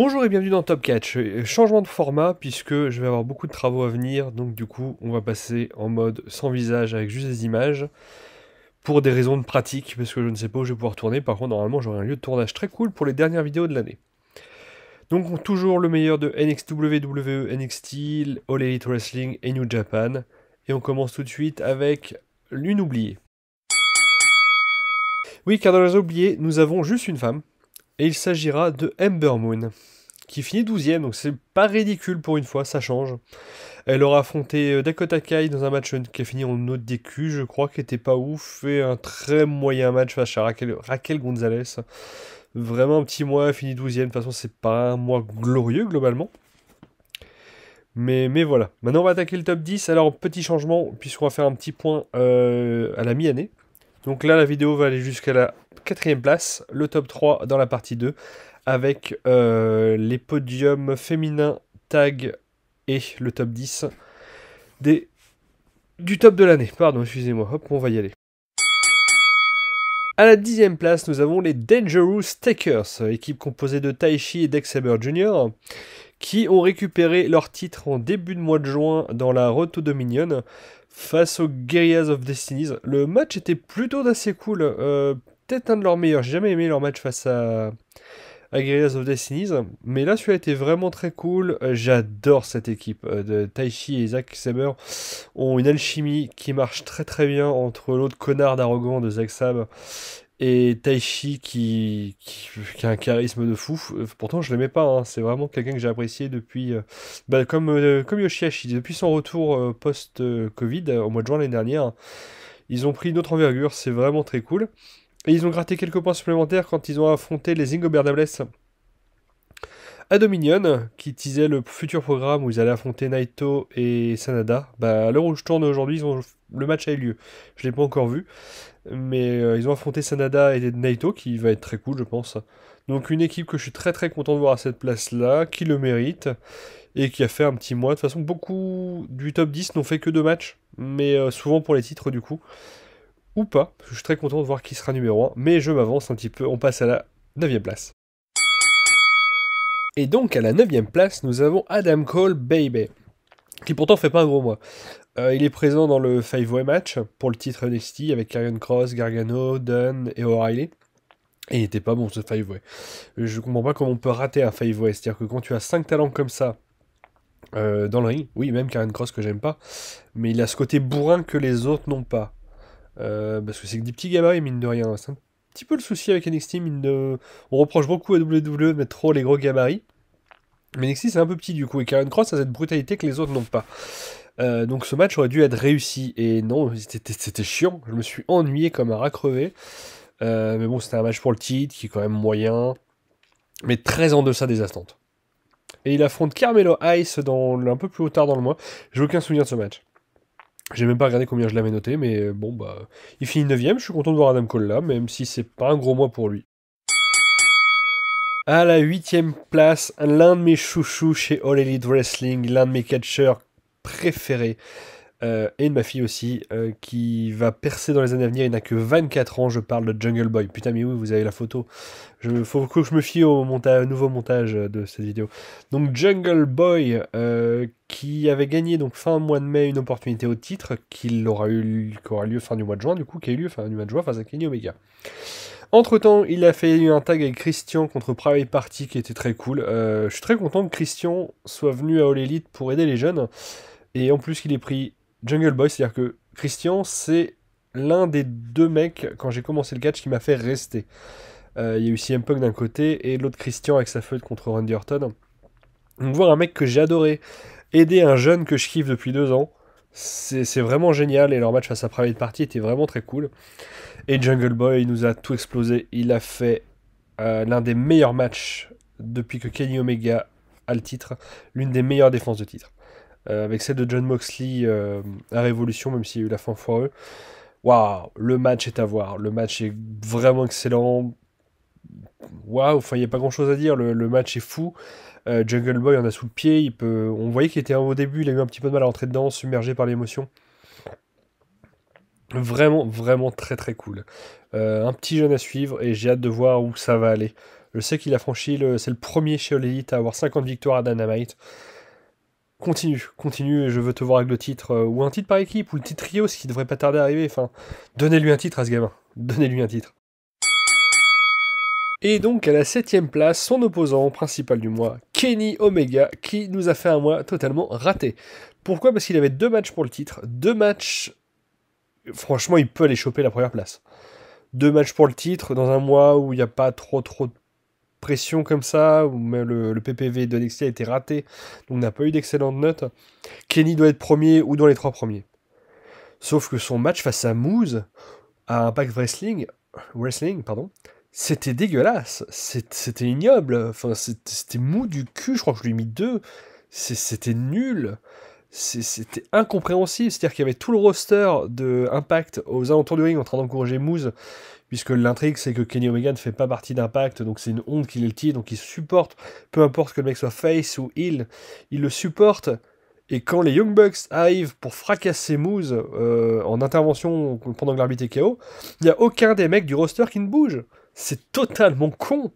Bonjour et bienvenue dans Top Catch. Changement de format puisque je vais avoir beaucoup de travaux à venir, donc du coup on va passer en mode sans visage avec juste des images pour des raisons de pratique parce que je ne sais pas où je vais pouvoir tourner. Par contre normalement j'aurai un lieu de tournage très cool pour les dernières vidéos de l'année. Donc toujours le meilleur de NXT, WWE, NXT, All Elite Wrestling et New Japan. Et on commence tout de suite avec l'une oubliée. Oui, car dans les oubliés, nous avons juste une femme. Et il s'agira de Ember Moon, qui finit 12ème, donc c'est pas ridicule pour une fois, ça change. Elle aura affronté Dakota Kai dans un match qui a fini en ODQ, je crois, qui était pas ouf, et un très moyen match face à Raquel Gonzalez. Vraiment un petit mois, fini 12ème, de toute façon c'est pas un mois glorieux globalement. Mais voilà, maintenant on va attaquer le top 10, alors petit changement, puisqu'on va faire un petit point à la mi-année. Donc là la vidéo va aller jusqu'à la 4ème place, le top 3 dans la partie 2, avec les podiums féminins, tag et le top 10 du top de l'année. Pardon, excusez-moi, hop, on va y aller. À la 10ème place, nous avons les Dangerous Takers, équipe composée de Taichi et Dex Saber Jr., qui ont récupéré leur titre en début de mois de juin dans la Road to Dominion face aux Guerrillas of Destinies. Le match était plutôt d'assez cool, peut-être un de leurs meilleurs. J'ai jamais aimé leur match face à Guerrillas of Destinies, mais là celui-là était vraiment très cool. J'adore cette équipe de Taichi et Zack Sabre, ont une alchimie qui marche très très bien entre l'autre connard arrogant de Zack Sabre et Taichi qui a un charisme de fou. Pourtant je l'aimais pas, hein. C'est vraiment quelqu'un que j'ai apprécié depuis comme Yoshihashi, depuis son retour post-Covid au mois de juin l'année dernière. Ils ont pris une autre envergure, c'est vraiment très cool. Et ils ont gratté quelques points supplémentaires quand ils ont affronté les Ingobernables à Dominion, qui teasait le futur programme où ils allaient affronter Naito et Sanada. Bah, à l'heure où je tourne aujourd'hui, le match a eu lieu. Je ne l'ai pas encore vu, mais ils ont affronté Sanada et Naito, qui va être très cool, je pense. Donc une équipe que je suis très très content de voir à cette place-là, qui le mérite, et qui a fait un petit mois. De toute façon, beaucoup du top 10 n'ont fait que 2 matchs, mais souvent pour les titres du coup. Ou pas, parce que je suis très content de voir qui sera numéro 1, mais je m'avance un petit peu, on passe à la 9ème place. Et donc à la 9ème place, nous avons Adam Cole Baby, qui pourtant fait pas un gros mois. Il est présent dans le 5-way match pour le titre NXT avec Karrion Kross, Gargano, Dunn et O'Reilly. Et il était pas bon ce 5-way. Je comprends pas comment on peut rater un 5-way, c'est-à-dire que quand tu as 5 talents comme ça dans le ring, oui, même Karrion Kross que j'aime pas, mais il a ce côté bourrin que les autres n'ont pas. Parce que c'est que des petits gabarits, mine de rien. C'est un petit peu le souci avec NXT, on reproche beaucoup à WWE de mettre trop les gros gabarits. Mais NXT, c'est un peu petit du coup, et Karrion Kross a cette brutalité que les autres n'ont pas. Donc ce match aurait dû être réussi, et non, c'était chiant. Je me suis ennuyé comme un rat crevé. Mais bon, c'était un match pour le titre, qui est quand même moyen, mais très en deçà des attentes. Et il affronte Carmelo Hayes un peu plus tard dans le mois. J'ai aucun souvenir de ce match. J'ai même pas regardé combien je l'avais noté, mais bon, bah, il finit 9ème, je suis content de voir Adam Cole là, même si c'est pas un gros mois pour lui. À la 8ème place, l'un de mes chouchous chez All Elite Wrestling, l'un de mes catcheurs préférés, et de ma fille aussi, qui va percer dans les années à venir. Il n'a que 24 ans, je parle de Jungle Boy. Putain, mais oui, vous avez la photo. Faut que je me fie au nouveau montage de cette vidéo. Donc Jungle Boy, qui avait gagné donc fin mois de mai une opportunité au titre, qui aura lieu fin du mois de juin, du coup, qui a eu lieu fin du mois de juin face à Kenny Omega. Entre-temps, il a fait un tag avec Christian contre Private Party qui était très cool. Je suis très content que Christian soit venu à All Elite pour aider les jeunes. Et en plus qu'il ait pris Jungle Boy, c'est-à-dire que Christian, c'est l'un des 2 mecs, quand j'ai commencé le catch, qui m'a fait rester. Il y a eu CM Punk d'un côté, et l'autre Christian avec sa feud contre Randy Orton. Donc voir un mec que j'ai adoré aider un jeune que je kiffe depuis 2 ans, c'est vraiment génial, et leur match face à Private Party était vraiment très cool. Et Jungle Boy, il nous a tout explosé. Il a fait l'un des meilleurs matchs depuis que Kenny Omega a le titre, l'une des meilleures défenses de titre. Avec celle de Jon Moxley à Révolution, même s'il y a eu la fin foireux. Waouh, le match est à voir. Le match est vraiment excellent. Waouh, enfin, il n'y a pas grand chose à dire. Le match est fou. Jungle Boy en a sous le pied. On voyait qu'il était au début, il a eu un petit peu de mal à rentrer dedans, submergé par l'émotion. Vraiment, vraiment très très cool. Un petit jeune à suivre et j'ai hâte de voir où ça va aller. Je sais qu'il a franchi, c'est le premier chez All Elite à avoir 50 victoires à Dynamite. Continue, et je veux te voir avec le titre, ou un titre par équipe, ou le titre trio, ce qui devrait pas tarder à arriver. Enfin, donnez-lui un titre à ce gamin. Donnez-lui un titre. Et donc, à la 7ème place, son opposant principal du mois, Kenny Omega, qui nous a fait un mois totalement raté. Pourquoi? Parce qu'il avait 2 matchs pour le titre. 2 matchs... Franchement, il peut aller choper la première place. 2 matchs pour le titre, dans un mois où il n'y a pas trop de pression comme ça, où même le PPV de NXT a été raté, donc on n'a pas eu d'excellentes notes. Kenny doit être premier ou dans les 3 premiers. Sauf que son match face à Moose, à Impact Wrestling, c'était dégueulasse, c'était ignoble, enfin, c'était mou du cul, je crois que je lui ai mis 2, c'était nul, c'était incompréhensible, c'est-à-dire qu'il y avait tout le roster de Impact aux alentours du ring en train d'encourager Moose, puisque l'intrigue c'est que Kenny Omega ne fait pas partie d'Impact, donc c'est une honte qu'il ait le titre, donc il supporte, peu importe que le mec soit face ou heel, il le supporte. Et quand les Young Bucks arrivent pour fracasser Moose en intervention pendant que l'arbitre est KO, il n'y a aucun des mecs du roster qui ne bouge. C'est totalement con.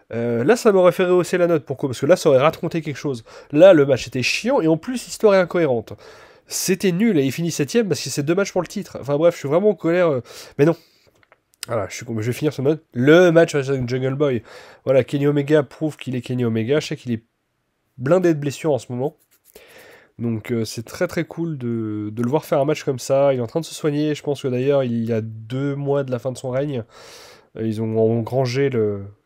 Là, ça m'aurait fait rehausser la note. Pourquoi? Parce que là, ça aurait raconté quelque chose. Là, le match était chiant et en plus, l'histoire est incohérente. C'était nul et il finit 7ème parce que c'est 2 matchs pour le titre. Enfin bref, je suis vraiment en colère. Mais non. Voilà, je vais finir ce mode. Le match avec Jungle Boy. Voilà, Kenny Omega prouve qu'il est Kenny Omega. Je sais qu'il est blindé de blessures en ce moment. Donc c'est très très cool de le voir faire un match comme ça. Il est en train de se soigner. Je pense que d'ailleurs, il y a 2 mois de la fin de son règne. Ils ont engrangé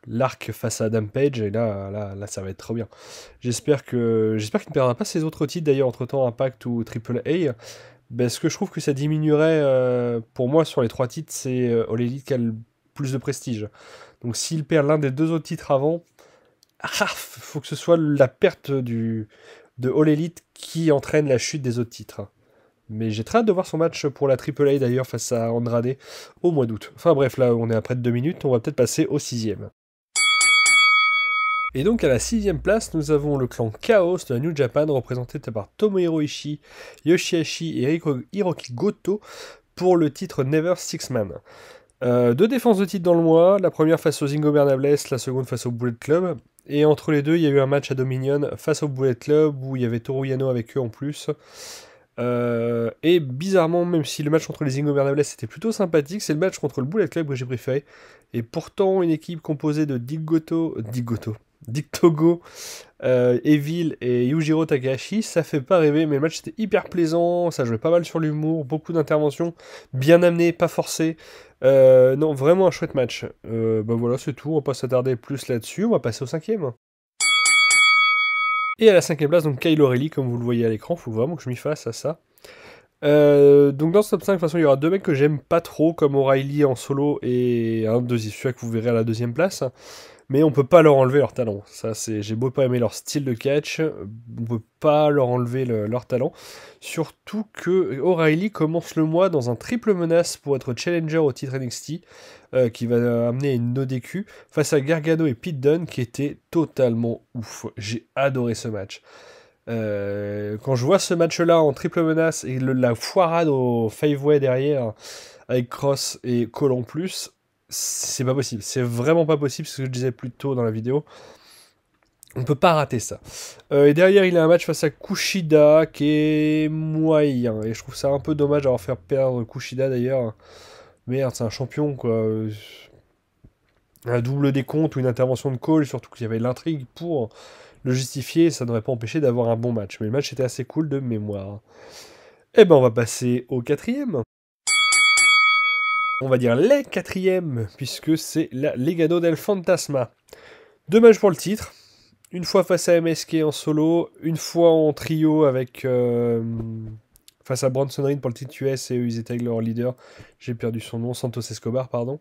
l'arc face à Adam Page et là, ça va être trop bien. J'espère qu'il ne perdra pas ses autres titres d'ailleurs entre-temps, Impact ou AAA, parce que je trouve que ça diminuerait, pour moi sur les 3 titres, c'est All Elite qui a le plus de prestige. Donc s'il perd l'un des 2 autres titres avant, faut que ce soit la perte de All Elite qui entraîne la chute des autres titres. Mais j'ai très hâte de voir son match pour la AAA d'ailleurs face à Andrade au mois d'août. Enfin bref, là on est à près de 2 minutes, on va peut-être passer au 6ème. Et donc à la 6ème place, nous avons le clan Chaos de la New Japan, représenté par Tomohiro Ishii, Yoshihashi et Hiroki Goto pour le titre Never Six Man. 2 défenses de titre dans le mois, la première face aux Zingo Bernables, la seconde face au Bullet Club. Et entre les deux, il y a eu un match à Dominion face au Bullet Club où il y avait Toru Yano avec eux en plus. Et bizarrement, même si le match contre les Zingo Bernables était plutôt sympathique, c'est le match contre le Bullet Club que j'ai préféré. Et pourtant, une équipe composée de Dick Togo, Evil et Yujiro Takahashi, ça fait pas rêver, mais le match était hyper plaisant, ça jouait pas mal sur l'humour, beaucoup d'interventions, bien amené, pas forcé. Non, vraiment un chouette match. Bah voilà, c'est tout, on va pas s'attarder plus là-dessus, on va passer au 5ème. Et à la 5ème place, donc Kyle O'Reilly, comme vous le voyez à l'écran, faut vraiment que je m'y fasse à ça. Donc dans ce top 5, de toute façon, il y aura 2 mecs que j'aime pas trop, comme O'Reilly en solo et un deuxième, celui que vous verrez à la 2ème place. Mais on peut pas leur enlever leur talent. Ça, j'ai beau pas aimer leur style de catch, on peut pas leur enlever leur talent. Surtout que O'Reilly commence le mois dans un triple menace pour être challenger au titre NXT, qui va amener une ODQ face à Gargano et Pete Dunne, qui était totalement ouf. J'ai adoré ce match. Quand je vois ce match-là en triple menace et la foirade au 5-way derrière, avec Cross et Cole en plus, c'est pas possible. C'est vraiment pas possible, ce que je disais plus tôt dans la vidéo. On peut pas rater ça. Et derrière, il a un match face à Kushida qui est moyen. Et je trouve ça un peu dommage d'avoir fait perdre Kushida d'ailleurs. Merde, c'est un champion quoi. Un double décompte ou une intervention de Cole, surtout qu'il y avait l'intrigue pour le justifier, ça n'aurait pas empêché d'avoir un bon match. Mais le match était assez cool de mémoire. Et ben on va passer au 4ème. On va dire les 4ème, puisque c'est la Legado del Fantasma. 2 matchs pour le titre. Une fois face à MSK en solo, une fois en trio avec face à Bronson Reed pour le titre US et ils étaient avec leur leader. J'ai perdu son nom, Santos Escobar, pardon.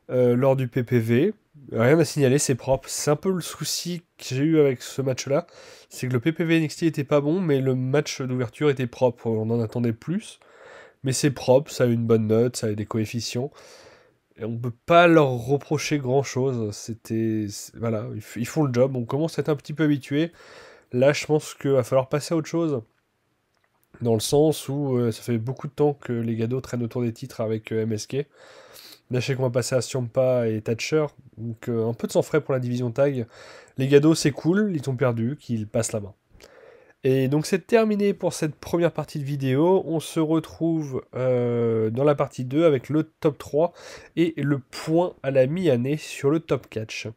Lors du PPV. Rien à signaler, c'est propre. C'est un peu le souci que j'ai eu avec ce match-là. C'est que le PPV NXT était pas bon, mais le match d'ouverture était propre. On en attendait plus. Mais c'est propre, ça a une bonne note, ça a des coefficients. Et on peut pas leur reprocher grand-chose. Voilà, ils font le job. On commence à être un petit peu habitué. Là, je pense qu'il va falloir passer à autre chose. Dans le sens où ça fait beaucoup de temps que les gados traînent autour des titres avec MSK. Lâchez qu'on va passer à Ciampa et Thatcher. Donc un peu de sang frais pour la division tag. Les Gados, c'est cool, ils ont perdu, qu'ils passent la main. Et donc c'est terminé pour cette première partie de vidéo. On se retrouve dans la partie 2 avec le top 3 et le point à la mi-année sur le top catch.